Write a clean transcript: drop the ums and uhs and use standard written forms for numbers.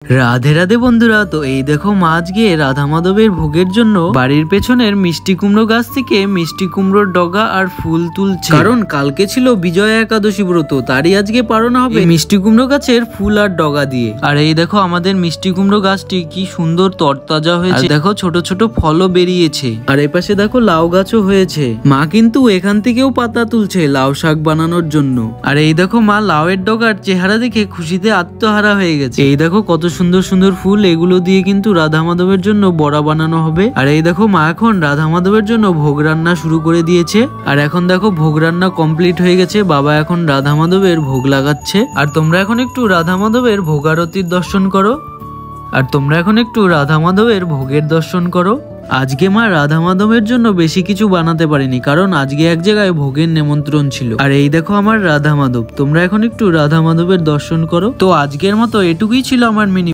রাধে রাধে বন্ধুরা, তো এই দেখো মা আজকে রাধা মাধবের ভোগের জন্য বাড়ির পেছনের মিষ্টি কুমড়ো গাছ থেকে মিষ্টি কুমড়োর ডগা আর ফুল তুলছে। কারণ কালকে ছিল বিজয়া একাদশী ব্রত, তারই আজকে পালন হবে মিষ্টি কুমড়ো গাছের ফুল আর ডগা দিয়ে। আর এই দেখো আমাদের মিষ্টি কুমড়ো গাছটি কি সুন্দর তরতাজা হয়েছে, দেখো ছোট ছোট ফলও বেরিয়েছে। আর এই পাশে দেখো লাউ গাছও হয়েছে। মা কিন্তু এখান থেকেও পাতা তুলছে লাউ শাক বানানোর জন্য। আর এই দেখো মা লাউয়ের ডগার চেহারা দেখে খুশিতে আত্মহারা হয়ে গেছে। এই দেখো কত সুন্দর সুন্দর ফুল, এগুলো দিয়ে কিন্তু রাধা মাধবের জন্য বড়া বানানো হবে। আর এই দেখো মা এখন রাধা মাধবের জন্য ভোগ রান্না শুরু করে দিয়েছে। আর এখন দেখো ভোগ রান্না কমপ্লিট হয়ে গেছে, বাবা এখন রাধা মাধবের ভোগ লাগাচ্ছে। আর তোমরা এখন একটু রাধা মাধবের ভোগারতির দর্শন করো। আর তোমরা এখন একটু রাধা মাধবের ভোগের দর্শন করো। আজকে মা রাধা মাধবের জন্য বেশি কিছু বানাতে পারিনি, কারণ আজকে এক জায়গায় ভোগের নেমন্ত্রণ ছিল। আর এই দেখো আমার রাধা মাধব, তোমরা এখন একটু রাধা মাধবের দর্শন করো। তো আজকের মতো এটুকুই ছিল আমার মিনি